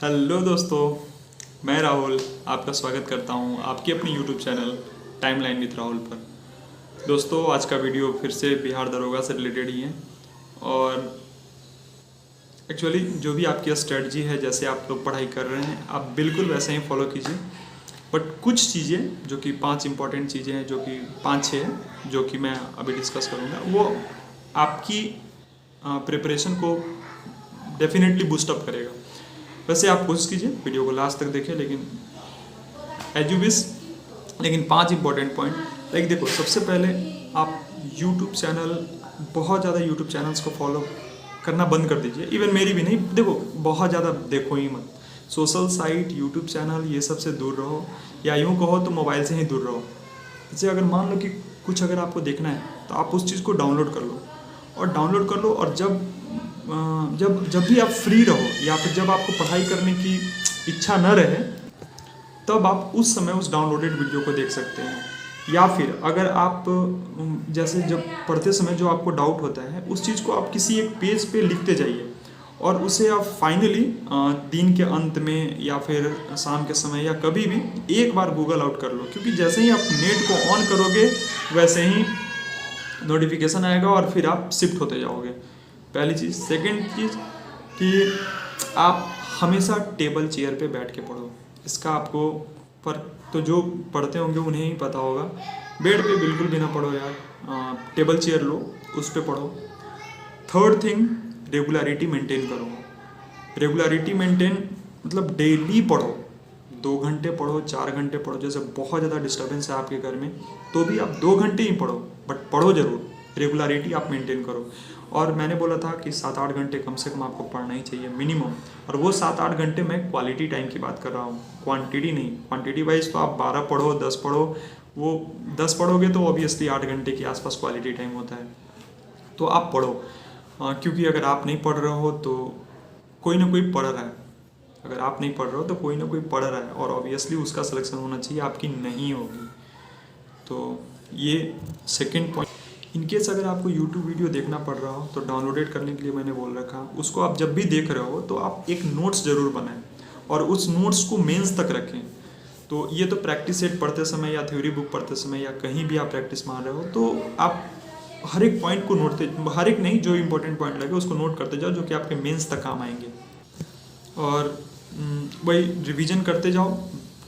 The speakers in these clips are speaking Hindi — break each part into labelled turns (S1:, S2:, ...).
S1: हेलो दोस्तों, मैं राहुल आपका स्वागत करता हूं आपकी अपनी YouTube channel timeline with Rahul पर। दोस्तों, आज का वीडियो फिर से बिहार दरोगा से रिलेटेड ही है और एक्चुअली जो भी आपकी स्ट्रेटजी है, जैसे आप लोग पढ़ाई कर रहे हैं, आप बिल्कुल वैसे ही फॉलो कीजिए। बट कुछ चीज़ें जो कि 5 इंपॉर्टेंट चीज़ें हैं, जो कि 5-6 हैं, जो कि मैं अभी डिस्कस करूँगा, वो आपकी प्रिपरेशन को डेफिनेटली बूस्टअप करेगा। वैसे आप कोशिश कीजिए वीडियो को लास्ट तक देखें, लेकिन एज यू विश। लेकिन 5 इंपॉर्टेंट पॉइंट लाइक देखो, सबसे पहले आप यूट्यूब चैनल, बहुत ज़्यादा यूट्यूब चैनल्स को फॉलो करना बंद कर दीजिए। इवन मेरी भी नहीं, देखो बहुत ज़्यादा देखो ही मत। सोशल साइट, यूट्यूब चैनल, ये सब से दूर रहो, या यूँ कहो तो मोबाइल से ही दूर रहो। जैसे अगर मान लो कि कुछ अगर आपको देखना है तो आप उस चीज़ को डाउनलोड कर लो, और जब भी आप फ्री रहो, या फिर जब आपको पढ़ाई करने की इच्छा न रहे, तब आप उस समय उस डाउनलोडेड वीडियो को देख सकते हैं। या फिर अगर आप जैसे जब पढ़ते समय जो आपको डाउट होता है, उस चीज़ को आप किसी एक पेज पे लिखते जाइए, और उसे आप फाइनली दिन के अंत में या फिर शाम के समय या कभी भी एक बार गूगल आउट कर लो। क्योंकि जैसे ही आप नेट को ऑन करोगे, वैसे ही नोटिफिकेशन आएगा और फिर आप शिफ्ट होते जाओगे। पहली चीज़। सेकंड चीज़ कि आप हमेशा टेबल चेयर पे बैठ के पढ़ो। इसका आपको पर तो जो पढ़ते होंगे उन्हें ही पता होगा। बेड पे बिल्कुल भी ना पढ़ो यार, टेबल चेयर लो, उस पे पढ़ो। थर्ड थिंग, रेगुलरिटी मेंटेन करो। रेगुलरिटी मेंटेन मतलब डेली पढ़ो, 2 घंटे पढ़ो, 4 घंटे पढ़ो। जैसे बहुत ज़्यादा डिस्टर्बेंस है आपके घर में, तो भी आप 2 घंटे ही पढ़ो, बट पढ़ो ज़रूर। रेगुलरिटी आप मेंटेन करो। और मैंने बोला था कि 7-8 घंटे कम से कम आपको पढ़ना ही चाहिए मिनिमम। और वो 7-8 घंटे मैं क्वालिटी टाइम की बात कर रहा हूँ, क्वांटिटी नहीं। क्वांटिटी वाइज तो आप 12 पढ़ो, 10 पढ़ो, वो 10 पढ़ोगे तो ऑब्वियसली 8 घंटे के आसपास क्वालिटी टाइम होता है। तो आप पढ़ो, क्योंकि अगर आप नहीं पढ़ रहे हो तो कोई ना कोई पढ़ रहा है। अगर आप नहीं पढ़ रहे हो तो कोई ना कोई पढ़ रहा है, और ऑब्वियसली उसका सिलेक्शन होना चाहिए, आपकी नहीं होगी। तो ये सेकंड पॉइंट। इनकेस अगर आपको यूट्यूब वीडियो देखना पड़ रहा हो तो डाउनलोडेड करने के लिए मैंने बोल रखा, उसको आप जब भी देख रहे हो तो आप एक नोट्स ज़रूर बनाएं, और उस नोट्स को मेंस तक रखें। तो ये तो प्रैक्टिस सेट पढ़ते समय या थ्योरी बुक पढ़ते समय या कहीं भी आप प्रैक्टिस मार रहे हो, तो आप हर एक पॉइंट को हर एक नहीं, जो इंपॉर्टेंट पॉइंट लगे उसको नोट करते जाओ, जो कि आपके मेंस तक काम आएंगे। और वही रिवीजन करते जाओ,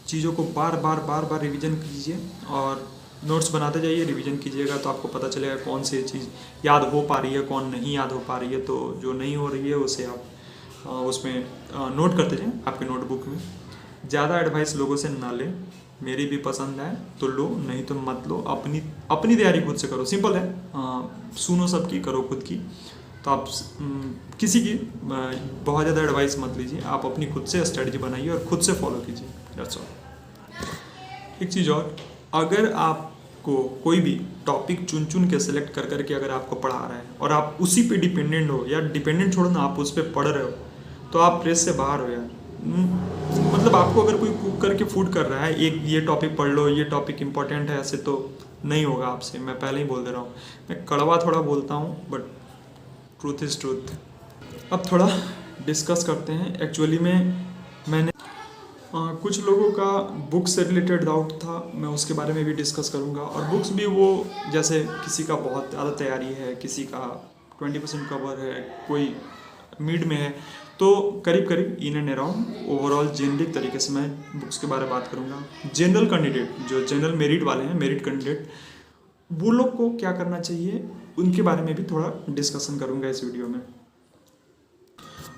S1: चीज़ों को बार बार रिवीजन कीजिए, और नोट्स बनाते जाइए, रिवीजन कीजिएगा, तो आपको पता चलेगा कौन सी चीज़ याद हो पा रही है, कौन नहीं याद हो पा रही है। तो जो नहीं हो रही है उसे आप उसमें नोट करते जाएं आपके नोटबुक में। ज़्यादा एडवाइस लोगों से ना लें, मेरी भी पसंद है तो लो, नहीं तो मत लो। अपनी तैयारी खुद से करो, सिंपल है। सुनो सबकी, करो खुद की। तो आप किसी की बहुत ज़्यादा एडवाइस मत लीजिए, आप अपनी खुद से स्ट्रेटजी बनाइए और खुद से फॉलो कीजिए। That's all. एक चीज़ और, अगर आपको कोई भी टॉपिक चुन के सेलेक्ट कर करके अगर आपको पढ़ा रहा है और आप उसी पे डिपेंडेंट हो, या डिपेंडेंट छोड़ो ना, आप उस पर पढ़ रहे हो, तो आप रेस से बाहर हो यार। मतलब आपको अगर कोई कुक करके फूड कर रहा है, एक ये टॉपिक पढ़ लो, ये टॉपिक इंपॉर्टेंट है, ऐसे तो नहीं होगा आपसे। मैं पहले ही बोल दे रहा हूँ, मैं कड़वा थोड़ा बोलता हूँ, बट ट्रूथ इज़ ट्रूथ। अब थोड़ा डिस्कस करते हैं। एक्चुअली में मैंने कुछ लोगों का बुक से रिलेटेड डाउट था, मैं उसके बारे में भी डिस्कस करूंगा। और बुक्स भी वो, जैसे किसी का बहुत ज़्यादा तैयारी है, किसी का 20% कवर है, कोई मिड में है, तो करीब करीब in and around overall generic तरीके से मैं बुक्स के बारे में बात करूंगा। जनरल कैंडिडेट, जो जनरल मेरिट वाले हैं, मेरिट कैंडिडेट, वो लोग को क्या करना चाहिए, उनके बारे में भी थोड़ा डिस्कशन करूंगा इस वीडियो में।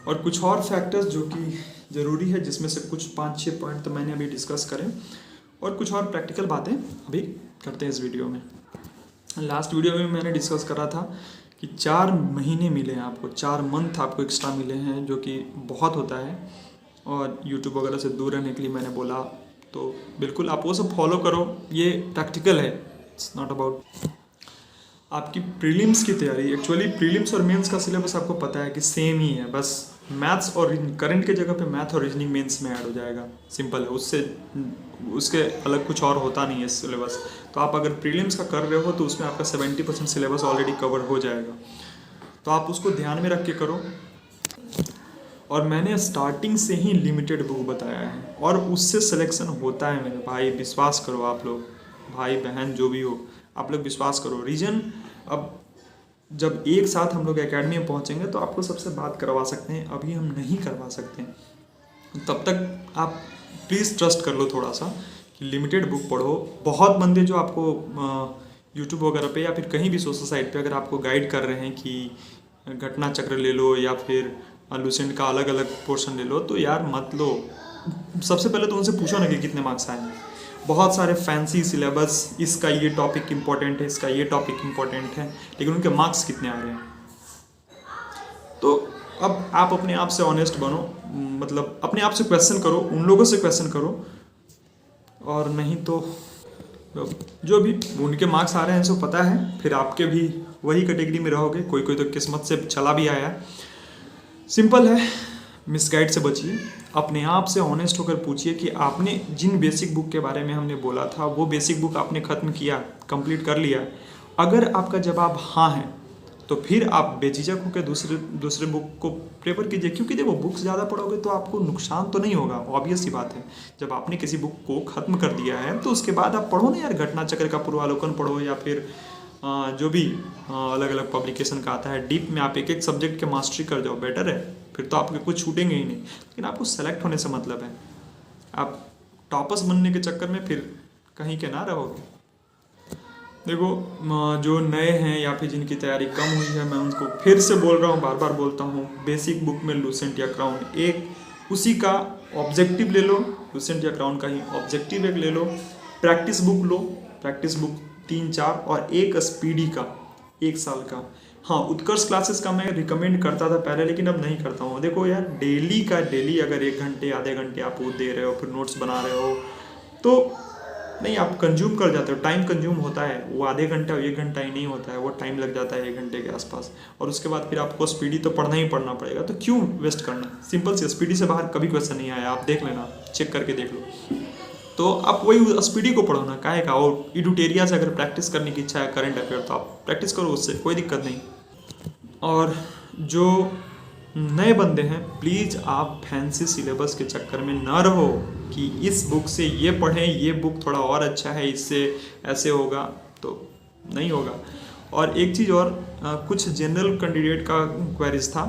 S1: और कुछ और फैक्टर्स जो कि ज़रूरी है, जिसमें से कुछ 5-6 पॉइंट तो मैंने अभी डिस्कस करें, और कुछ और प्रैक्टिकल बातें अभी करते हैं इस वीडियो में। लास्ट वीडियो में मैंने डिस्कस करा था कि 4 महीने मिले हैं आपको, 4 मंथ आपको एक्स्ट्रा मिले हैं, जो कि बहुत होता है। और यूट्यूब वगैरह से दूर रहने के लिए मैंने बोला, तो बिल्कुल आप वो सब फॉलो करो, ये प्रैक्टिकल है, इट्स नॉट अबाउट आपकी प्रीलिम्स की तैयारी। एक्चुअली प्रीलिम्स और मेंस का सिलेबस आपको पता है कि सेम ही है, बस मैथ्स और करंट के जगह पे मैथ और रीजनिंग मेंस में ऐड हो जाएगा, सिंपल है। उसके अलग कुछ और होता नहीं है सिलेबस। तो आप अगर प्रीलिम्स का कर रहे हो तो उसमें आपका 70% सिलेबस ऑलरेडी कवर हो जाएगा, तो आप उसको ध्यान में रख के करो। और मैंने स्टार्टिंग से ही लिमिटेड बुक बताया है और उससे सिलेक्शन होता है मेरे भाई, विश्वास करो आप लोग, भाई बहन जो भी हो, आप लोग विश्वास करो। रीजन, अब जब एक साथ हम लोग एकेडमी में पहुंचेंगे तो आपको सबसे बात करवा सकते हैं, अभी हम नहीं करवा सकते हैं। तब तक आप प्लीज़ ट्रस्ट कर लो थोड़ा सा कि लिमिटेड बुक पढ़ो। बहुत बंदे जो आपको यूट्यूब वगैरह पे या फिर कहीं भी सोशल साइट पे अगर आपको गाइड कर रहे हैं कि घटना चक्र ले लो या फिर लूसेंट का अलग अलग पोर्शन ले लो, तो यार मत लो। सबसे पहले तो उनसे पूछो ना कि कितने मार्क्स आए हैं। बहुत सारे फैंसी सिलेबस, इसका ये टॉपिक इम्पोर्टेंट है, इसका ये टॉपिक इम्पोर्टेंट है, लेकिन उनके मार्क्स कितने आ रहे हैं। तो अब आप अपने आप से ऑनेस्ट बनो, मतलब अपने आप से क्वेश्चन करो, उन लोगों से क्वेश्चन करो, और नहीं तो जो भी उनके मार्क्स आ रहे हैं सो पता है, फिर आपके भी वही कैटेगरी में रहोगे। कोई कोई तो किस्मत से चला भी आया है। सिंपल है, मिसगाइड से बचिए, अपने आप से ऑनेस्ट होकर पूछिए कि आपने जिन बेसिक बुक के बारे में हमने बोला था वो बेसिक बुक आपने ख़त्म किया, कंप्लीट कर लिया। अगर आपका जवाब हाँ है तो फिर आप बेझिझक होकर दूसरे बुक को प्रेफर कीजिए, क्योंकि देखो बुक्स ज़्यादा पढ़ोगे तो आपको नुकसान तो नहीं होगा, ऑब्वियस सी बात है। जब आपने किसी बुक को ख़त्म कर दिया है तो उसके बाद आप पढ़ो ना यार, घटना चक्र का पूर्वालोकन पढ़ो, या फिर जो भी अलग अलग पब्लिकेशन का आता है, डीप में आप एक एक सब्जेक्ट के मास्टरी कर जाओ, बेटर है। फिर तो आपके कुछ छूटेंगे ही नहीं। लेकिन आपको सेलेक्ट होने से मतलब है, आप टॉपर्स बनने के चक्कर में फिर कहीं के ना रहोगे। देखो जो नए हैं या फिर जिनकी तैयारी कम हुई है, मैं उनको फिर से बोल रहा हूँ, बार बार बोलता हूँ, बेसिक बुक में लूसेंट या क्राउन एक उसी का ऑब्जेक्टिव ले लो, लूसेंट या क्राउन का ही ऑब्जेक्टिव एक ले लो। प्रैक्टिस बुक लो, प्रैक्टिस बुक 3-4, और एक स्पीडी का 1 साल का। हाँ, उत्कर्ष क्लासेस का मैं रिकमेंड करता था पहले, लेकिन अब नहीं करता हूँ। देखो यार, डेली का डेली अगर 1 घंटे आधे घंटे आप वो दे रहे हो, फिर नोट्स बना रहे हो, तो नहीं, आप कंज्यूम कर जाते हो, टाइम कंज्यूम होता है। वो आधे घंटे और 1 घंटा ही नहीं होता है, वो टाइम लग जाता है 1 घंटे के आसपास। और उसके बाद फिर आपको स्पीडी तो पढ़ना ही पढ़ना पड़ेगा, तो क्यों वेस्ट करना। सिंपल से स्पीडी से बाहर कभी क्वेश्चन नहीं आया, आप देख लेना, चेक करके देख लो। तो आप वही स्पीडी को पढ़ो ना, काहे का। और इडुटेरिया से अगर प्रैक्टिस करने की इच्छा है करंट अफेयर, तो आप प्रैक्टिस करो, उससे कोई दिक्कत नहीं। और जो नए बंदे हैं, प्लीज़ आप फैंसी सिलेबस के चक्कर में ना रहो कि इस बुक से ये पढ़ें, ये बुक थोड़ा और अच्छा है, इससे ऐसे होगा, तो नहीं होगा। और एक चीज़ और, कुछ जनरल कैंडिडेट का क्वेरीज था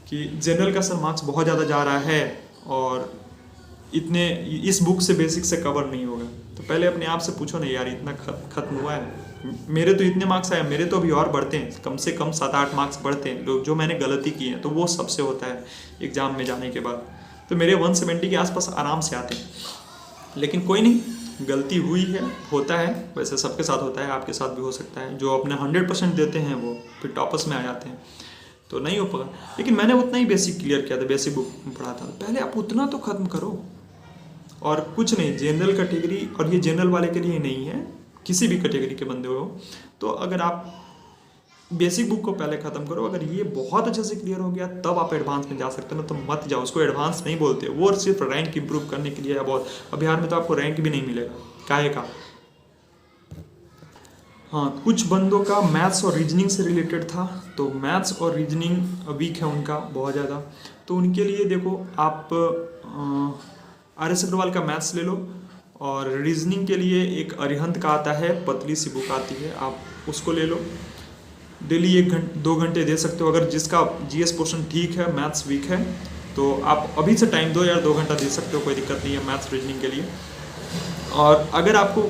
S1: कि जनरल का सर मार्क्स बहुत ज़्यादा जा रहा है और इतने इस बुक से बेसिक से कवर नहीं होगा। तो पहले अपने आप से पूछो ना यार, इतना खत्म हुआ है, मेरे तो इतने मार्क्स आए, मेरे तो अभी और बढ़ते हैं, कम से कम 7-8 मार्क्स बढ़ते हैं। लोग जो मैंने गलती की है तो वो सबसे होता है एग्ज़ाम में जाने के बाद, तो मेरे 170 के आसपास आराम से आते हैं। लेकिन कोई नहीं, गलती हुई है, होता है, वैसे सबके साथ होता है, आपके साथ भी हो सकता है। जो अपने 100% देते हैं वो फिर टॉपर्स में आ जाते हैं, तो नहीं हो पाएगा। लेकिन मैंने उतना ही बेसिक क्लियर किया था, बेसिक बुक पढ़ा था, पहले आप उतना तो ख़त्म करो। और कुछ नहीं, जनरल कैटेगरी, और ये जनरल वाले के लिए नहीं है, किसी भी कैटेगरी के बंदे हो, तो अगर आप बेसिक बुक को पहले ख़त्म करो, अगर ये बहुत अच्छे से क्लियर हो गया तब आप एडवांस में जा सकते हो ना, तो मत जाओ। उसको एडवांस नहीं बोलते, वो सिर्फ रैंक इंप्रूव करने के लिए है बहुत। अब बिहार में तो आपको रैंक भी नहीं मिलेगा, काहे का। हाँ, कुछ बंदों का मैथ्स और रीजनिंग से रिलेटेड था, तो मैथ्स और रीजनिंग वीक है उनका बहुत ज़्यादा, तो उनके लिए देखो आप RS अग्रवाल का मैथ्स ले लो, और रीजनिंग के लिए एक अरिहंत का आता है, पतली सी बुक आती है, आप उसको ले लो। डेली 1-2 घंटे दे सकते हो। अगर जिसका GS पोर्शन ठीक है, मैथ्स वीक है, तो आप अभी से टाइम दो यार, 2 घंटा दे सकते हो, कोई दिक्कत नहीं है मैथ्स रीजनिंग के लिए। और अगर आपको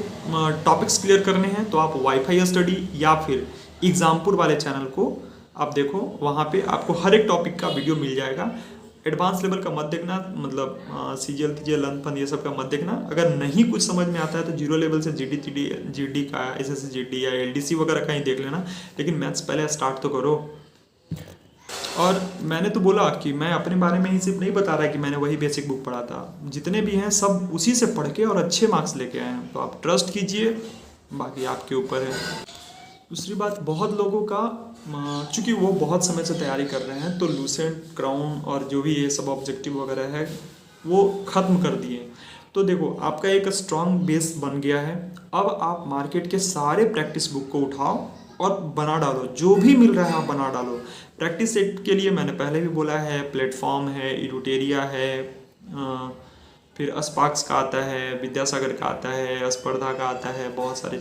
S1: टॉपिक्स क्लियर करने हैं तो आप वाईफाई स्टडी या फिर एग्जामपुर वाले चैनल को आप देखो, वहाँ पे आपको हर एक टॉपिक का वीडियो मिल जाएगा। एडवांस लेवल का मत देखना, मतलब CGL TGL लंथपन ये सब का मत देखना। अगर नहीं कुछ समझ में आता है तो 0 लेवल से GD का, SSC GD या LDC वगैरह का ही देख लेना, लेकिन मैथ्स पहले स्टार्ट तो करो। और मैंने तो बोला कि मैं अपने बारे में ही सिर्फ नहीं बता रहा कि मैंने वही बेसिक बुक पढ़ा था, जितने भी हैं सब उसी से पढ़ के और अच्छे मार्क्स लेके आए हैं, तो आप ट्रस्ट कीजिए, बाकी आपके ऊपर है। दूसरी बात, बहुत लोगों का चूँकि वो बहुत समय से तैयारी कर रहे हैं, तो लूसेंट, क्राउन और जो भी ये सब ऑब्जेक्टिव वगैरह है वो ख़त्म कर दिए। तो देखो आपका एक स्ट्रॉन्ग बेस बन गया है। अब आप मार्केट के सारे प्रैक्टिस बुक को उठाओ और बना डालो, जो भी मिल रहा है आप बना डालो। प्रैक्टिस सेट के लिए मैंने पहले भी बोला है, प्लेटफॉर्म है, इरूटेरिया है, फिर स्पार्क्स का आता है, विद्यासागर का आता है, स्पर्धा का आता है, बहुत सारे।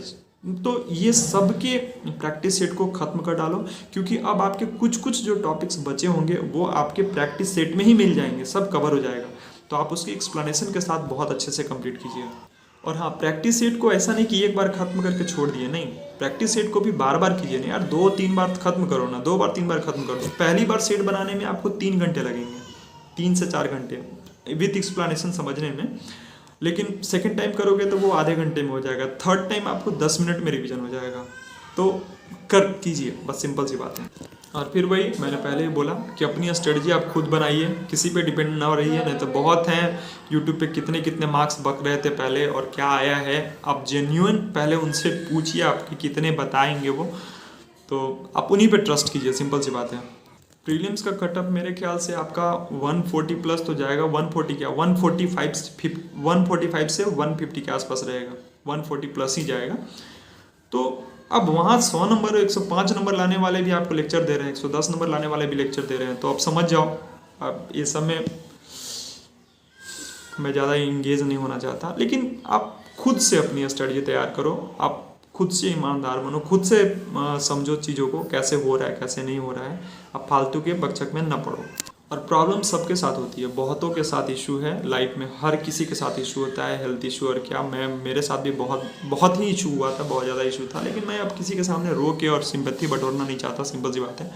S1: तो ये सब के प्रैक्टिस सेट को ख़त्म कर डालो, क्योंकि अब आपके कुछ कुछ जो टॉपिक्स बचे होंगे वो आपके प्रैक्टिस सेट में ही मिल जाएंगे, सब कवर हो जाएगा। तो आप उसकी एक्सप्लेनेशन के साथ बहुत अच्छे से कंप्लीट कीजिए। और हाँ, प्रैक्टिस सेट को ऐसा नहीं कि एक बार खत्म करके छोड़ दिए, नहीं, प्रैक्टिस सेट को भी बार बार कीजिए। नहीं यार, 2-3 बार खत्म करो ना, 2 बार 3 बार खत्म करो। पहली बार सेट बनाने में आपको 3 घंटे लगेंगे, 3 से 4 घंटे विथ एक्सप्लेनेशन समझने में, लेकिन सेकंड टाइम करोगे तो वो आधे घंटे में हो जाएगा, थर्ड टाइम आपको 10 मिनट में रिवीजन हो जाएगा। तो कर कीजिए, बस सिंपल सी बात है। और फिर वही मैंने पहले ही बोला कि अपनी स्ट्रेटजी आप खुद बनाइए, किसी पे डिपेंड ना हो रही है। नहीं तो बहुत हैं यूट्यूब पे कितने कितने मार्क्स बक रहे थे पहले और क्या आया है। आप जेन्युइन पहले उनसे पूछिए आपके कितने बताएंगे वो, तो आप उन्हीं पे ट्रस्ट कीजिए, सिंपल सी बात है। प्रीलिम्स का कटअप मेरे ख्याल से आपका 140 प्लस तो जाएगा, 140 क्या 145 से 150 के आसपास रहेगा, 140 प्लस ही जाएगा। तो अब वहाँ 100 नंबर 105 नंबर लाने वाले भी आपको लेक्चर दे रहे हैं, 110 नंबर लाने वाले भी लेक्चर दे रहे हैं। तो आप समझ जाओ, अब ये सब में मैं ज़्यादा इंगेज नहीं होना चाहता, लेकिन आप खुद से अपनी स्ट्रेटजी तैयार करो, आप खुद से ईमानदार बनो, खुद से समझो चीज़ों को, कैसे हो रहा है कैसे नहीं हो रहा है। आप फालतू के बकचक में न पड़ो। और प्रॉब्लम सबके साथ होती है, बहुतों के साथ इशू है लाइफ में, हर किसी के साथ इशू होता है, हेल्थ इशू। और क्या मेरे साथ भी बहुत ही इशू हुआ था, बहुत ज़्यादा इशू था। लेकिन मैं अब किसी के सामने रो के और सिंपैथी बटोरना नहीं चाहता, सिंपल सी बात है।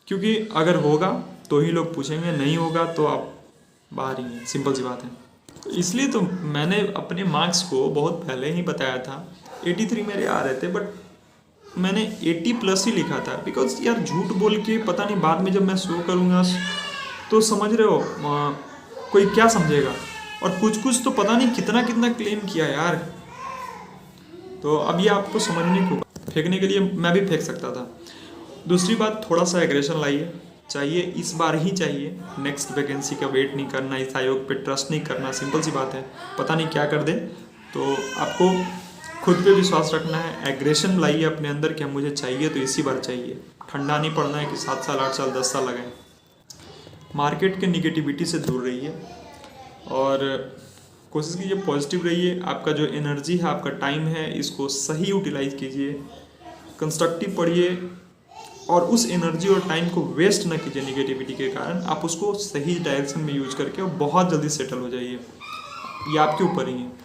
S1: क्योंकि अगर होगा तो ही लोग पूछेंगे, नहीं होगा तो आप बाहर ही हैं, सिंपल सी बात है। तो इसलिए तो मैंने अपने मार्क्स को बहुत पहले ही बताया था, 83 मेरे आ रहे थे, बट मैंने 80 प्लस ही लिखा था। बिकॉज यार झूठ बोल के पता नहीं बाद में जब मैं शो करूँगा तो समझ रहे हो कोई क्या समझेगा। और कुछ कुछ तो पता नहीं कितना कितना क्लेम किया यार। तो अब ये आपको समझने को, फेंकने के लिए मैं भी फेंक सकता था। दूसरी बात, थोड़ा सा एग्रेशन लाइए, चाहिए इस बार ही चाहिए। नेक्स्ट वैकेंसी का वेट नहीं करना, इस आयोग पे ट्रस्ट नहीं करना, सिंपल सी बात है। पता नहीं क्या कर दे, तो आपको खुद पे विश्वास रखना है। एग्रेशन लाइए अपने अंदर कि मुझे चाहिए तो इसी बार चाहिए। ठंडा नहीं पड़ना है कि 7 साल 8 साल 10 साल लगाएं। मार्केट के निगेटिविटी से दूर रहिए और कोशिश कीजिए पॉजिटिव रहिए। आपका जो एनर्जी है, आपका टाइम है, इसको सही यूटिलाइज कीजिए, कंस्ट्रक्टिव पढ़िए और उस एनर्जी और टाइम को वेस्ट ना कीजिए निगेटिविटी के कारण। आप उसको सही डायरेक्शन में यूज करके और बहुत जल्दी सेटल हो जाइए, ये आपके ऊपर ही है।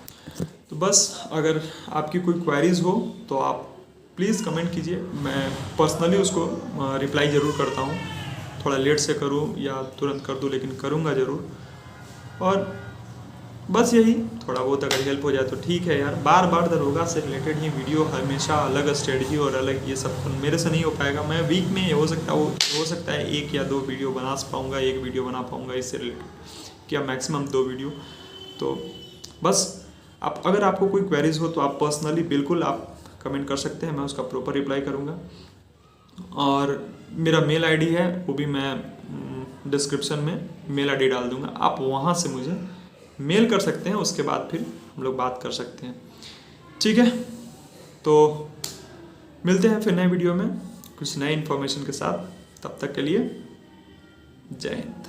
S1: तो बस अगर आपकी कोई क्वेरीज हो तो आप प्लीज़ कमेंट कीजिए, मैं पर्सनली उसको रिप्लाई ज़रूर करता हूँ। थोड़ा लेट से करूँ या तुरंत कर दूँ, लेकिन करूँगा ज़रूर। और बस यही थोड़ा बहुत अगर हेल्प हो जाए तो ठीक है यार। बार बार दरोगा से रिलेटेड ही वीडियो, हमेशा अलग स्ट्रेटजी और अलग ये सब मेरे से नहीं हो पाएगा। मैं वीक में हो सकता है 1 या 2 वीडियो बना पाऊँगा, 1 वीडियो बना पाऊँगा इससे रिलेटेड, क्या मैक्सिमम 2 वीडियो। तो बस आप, अगर आपको कोई क्वेरीज हो तो आप पर्सनली बिल्कुल आप कमेंट कर सकते हैं, मैं उसका प्रॉपर रिप्लाई करूँगा। और मेरा मेल आईडी है, वो भी मैं डिस्क्रिप्शन में मेल आईडी डाल दूँगा, आप वहाँ से मुझे मेल कर सकते हैं। उसके बाद फिर हम लोग बात कर सकते हैं, ठीक है। तो मिलते हैं फिर नए वीडियो में कुछ नए इन्फॉर्मेशन के साथ। तब तक के लिए जय हिंद।